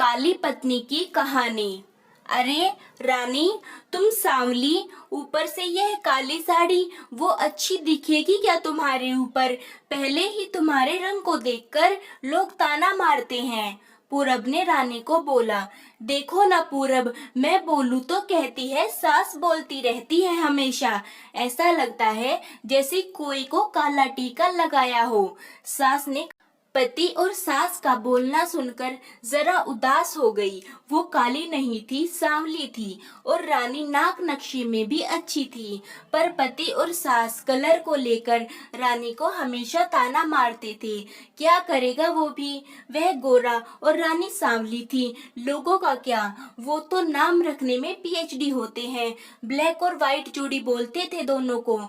काली पत्नी की कहानी। अरे रानी, तुम सांवली, ऊपर से यह काली साड़ी वो अच्छी दिखेगी क्या तुम्हारे ऊपर? पहले ही तुम्हारे रंग को देखकर लोग ताना मारते हैं। पूरब ने रानी को बोला। देखो ना पूरब, मैं बोलूं तो कहती है सास बोलती रहती है हमेशा। ऐसा लगता है जैसे कोई को काला टीका लगाया हो। सास ने पति और सास का बोलना सुनकर जरा उदास हो गई। वो काली नहीं थी, सांवली थी और रानी नाक नक्शे में भी अच्छी थी। पर पति और सास कलर को लेकर रानी को हमेशा ताना मारते थे। क्या करेगा वो भी? वह गोरा और रानी सांवली थी। लोगों का क्या, वो तो नाम रखने में पीएचडी होते हैं। ब्लैक और व्हाइट जोड़ी बोलते थे दोनों को।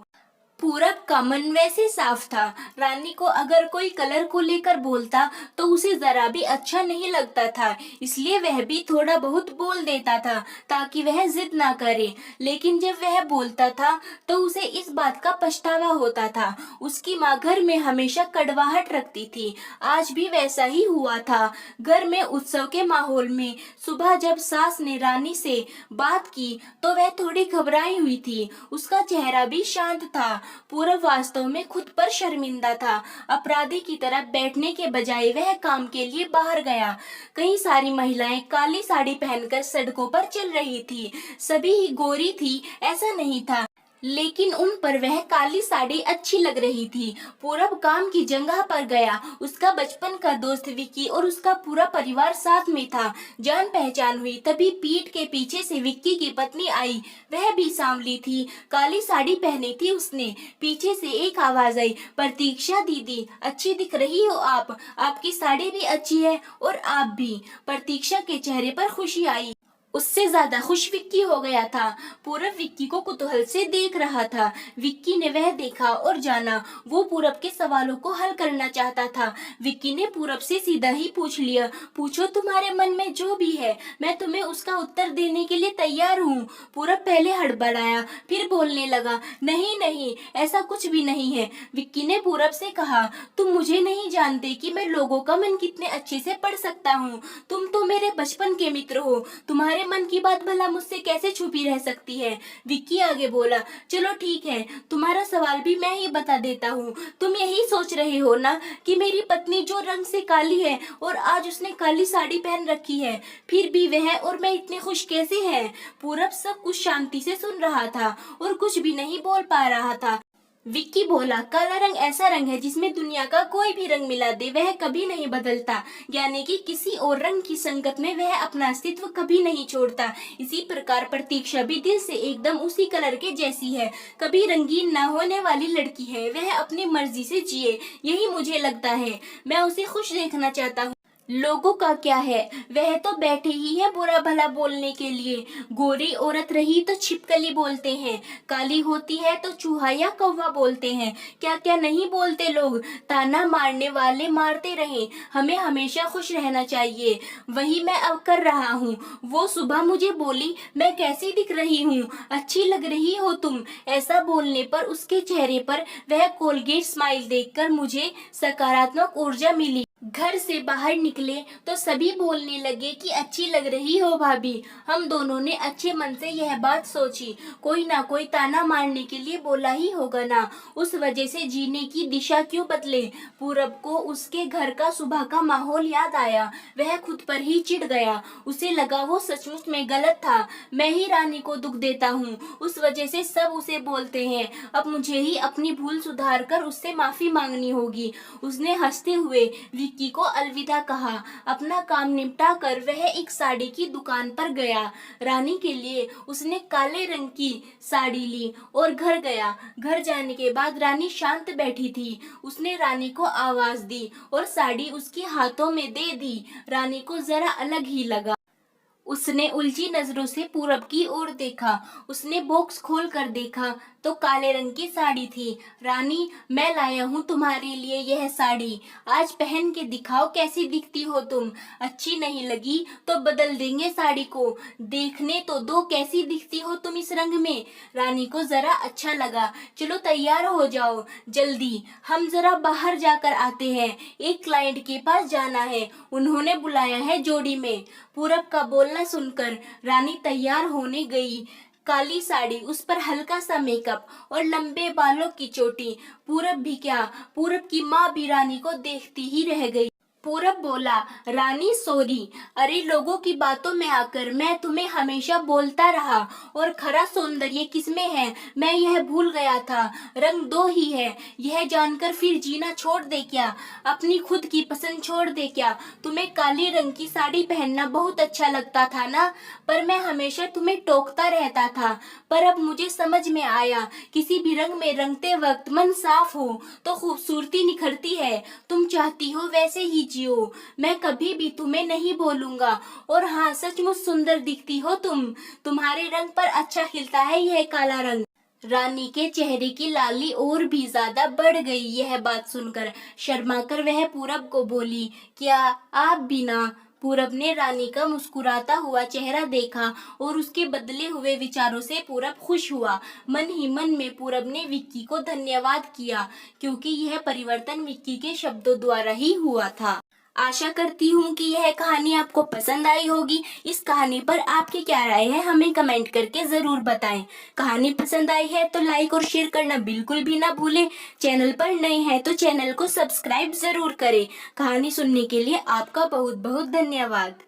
पूरब का मन वैसे साफ था। रानी को अगर कोई कलर को लेकर बोलता तो उसे जरा भी अच्छा नहीं लगता था, इसलिए वह भी थोड़ा बहुत बोल देता था ताकि वह जिद ना करे। लेकिन जब वह बोलता था तो उसे इस बात का पछतावा होता था। उसकी माँ घर में हमेशा कड़वाहट रखती थी। आज भी वैसा ही हुआ था। घर में उत्सव के माहौल में सुबह जब सास ने रानी से बात की तो वह थोड़ी घबराई हुई थी। उसका चेहरा भी शांत था। पूरब वास्तव में खुद पर शर्मिंदा था। अपराधी की तरह बैठने के बजाय वह काम के लिए बाहर गया। कई सारी महिलाएं काली साड़ी पहनकर सड़कों पर चल रही थी। सभी ही गोरी थी ऐसा नहीं था, लेकिन उन पर वह काली साड़ी अच्छी लग रही थी। पूरब काम की जगह पर गया। उसका बचपन का दोस्त विक्की और उसका पूरा परिवार साथ में था। जान पहचान हुई तभी पीठ के पीछे से विक्की की पत्नी आई। वह भी सांवली थी, काली साड़ी पहनी थी उसने। पीछे से एक आवाज आई, प्रतीक्षा दीदी, अच्छी दिख रही हो आप। आपकी साड़ी भी अच्छी है और आप भी। प्रतीक्षा के चेहरे पर खुशी आई। उससे ज्यादा खुश विक्की हो गया था। पूरब विक्की को कुतूहल से देख रहा था। विक्की ने वह देखा और जाना। वो पूरब के सवालों को हल करना चाहता था। विक्की ने पूरब से सीधा ही पूछ लिया, पूछो तुम्हारे मन में जो भी है, मैं तुम्हें उसका उत्तर देने के लिए तैयार हूँ। पूरब पहले हड़बड़ाया, फिर बोलने लगा, नहीं नहीं, ऐसा कुछ भी नहीं है। विक्की ने पूरब से कहा, तुम मुझे नहीं जानते कि मैं लोगों का मन कितने अच्छे से पढ़ सकता हूँ। तुम तो मेरे बचपन के मित्र हो। तुम्हारे मन की बात भला मुझसे कैसे छुपी रह सकती है? विक्की आगे बोला, चलो ठीक है, तुम्हारा सवाल भी मैं ही बता देता हूँ। तुम यही सोच रहे हो ना कि मेरी पत्नी जो रंग से काली है और आज उसने काली साड़ी पहन रखी है, फिर भी वह और मैं इतने खुश कैसे हैं? पूरब सब कुछ शांति से सुन रहा था और कुछ भी नहीं बोल पा रहा था। विक्की बोला, काला रंग ऐसा रंग है जिसमें दुनिया का कोई भी रंग मिला दे वह कभी नहीं बदलता, यानी कि किसी और रंग की संगत में वह अपना अस्तित्व कभी नहीं छोड़ता। इसी प्रकार प्रतीक्षा भी दिल से एकदम उसी कलर के जैसी है, कभी रंगीन ना होने वाली लड़की है। वह अपनी मर्जी से जिए, यही मुझे लगता है। मैं उसे खुश देखना चाहता हूँ। लोगों का क्या है, वह तो बैठे ही है बुरा भला बोलने के लिए। गोरी औरत रही तो छिपकली बोलते हैं, काली होती है तो चूहा या कौवा बोलते हैं। क्या क्या नहीं बोलते लोग। ताना मारने वाले मारते रहें, हमें हमेशा खुश रहना चाहिए। वही मैं अब कर रहा हूँ। वो सुबह मुझे बोली, मैं कैसी दिख रही हूँ, अच्छी लग रही हो तुम। ऐसा बोलने पर उसके चेहरे पर वह कोलगेट स्माइल देखकर मुझे सकारात्मक ऊर्जा मिली। घर से बाहर निकले तो सभी बोलने लगे कि अच्छी लग रही हो भाभी। हम दोनों ने अच्छे मन से यह बात सोची, कोई ना कोई ताना मारने के लिए बोला ही होगा ना, उस वजह से जीने की दिशा क्यों बदले। पूरब को उसके घर का सुबह का माहौल याद आया। वह खुद पर ही चिढ़ गया। उसे लगा वो सचमुच में गलत था। मैं ही रानी को दुख देता हूँ, उस वजह से सब उसे बोलते हैं। अब मुझे ही अपनी भूल सुधार कर उससे माफी मांगनी होगी। उसने हंसते हुए विक्की को अलविदा कहा। अपना काम निपटा कर वह एक साड़ी की दुकान पर गया। रानी के लिए उसने काले रंग की साड़ी ली और घर गया। घर जाने के बाद रानी शांत बैठी थी। उसने रानी को आवाज दी और साड़ी उसके हाथों में दे दी। रानी को जरा अलग ही लगा। उसने उलझी नजरों से पूरब की ओर देखा। उसने बॉक्स खोल कर देखा तो काले रंग की साड़ी थी। रानी, मैं लाया हूँ तुम्हारे लिए यह साड़ी। आज पहन के दिखाओ कैसी दिखती हो तुम। अच्छी नहीं लगी तो बदल देंगे साड़ी को। देखने तो दो कैसी दिखती हो तुम इस रंग में। रानी को जरा अच्छा लगा। चलो तैयार हो जाओ जल्दी, हम जरा बाहर जाकर आते हैं, एक क्लाइंट के पास जाना है, उन्होंने बुलाया है जोड़ी में। पूरब का बोलना सुनकर रानी तैयार होने गई। काली साड़ी, उस पर हल्का सा मेकअप और लंबे बालों की चोटी। पूरब भी क्या, पूरब की माँ भी रानी को देखती ही रह गई। पूरब बोला, रानी सॉरी, अरे लोगों की बातों में आकर मैं तुम्हें हमेशा बोलता रहा और खरा सौंदर्य किसमें है मैं यह भूल गया था। रंग दो ही है, यह जानकर फिर जीना छोड़ दे क्या, अपनी खुद की पसंद छोड़ दे क्या। तुम्हें काली रंग की साड़ी पहनना बहुत अच्छा लगता था ना, पर मैं हमेशा तुम्हें टोकता रहता था। पर अब मुझे समझ में आया, किसी भी रंग में रंगते वक्त मन साफ हो तो खूबसूरती निखरती है। तुम चाहती हो वैसे ही जियो, मैं कभी भी तुम्हें नहीं बोलूंगा। और हाँ, सचमुच सुंदर दिखती हो तुम, तुम्हारे रंग पर अच्छा खिलता है यह काला रंग। रानी के चेहरे की लाली और भी ज्यादा बढ़ गई। यह बात सुनकर शर्माकर वह पूरब को बोली, क्या आप भी ना। पूरब ने रानी का मुस्कुराता हुआ चेहरा देखा और उसके बदले हुए विचारों से पूरब खुश हुआ। मन ही मन में पूरब ने विक्की को धन्यवाद किया, क्योंकि यह परिवर्तन विक्की के शब्दों द्वारा ही हुआ था। आशा करती हूँ कि यह कहानी आपको पसंद आई होगी। इस कहानी पर आपकी क्या राय है हमें कमेंट करके जरूर बताएं। कहानी पसंद आई है तो लाइक और शेयर करना बिल्कुल भी ना भूलें। चैनल पर नए हैं तो चैनल को सब्सक्राइब जरूर करें। कहानी सुनने के लिए आपका बहुत बहुत धन्यवाद।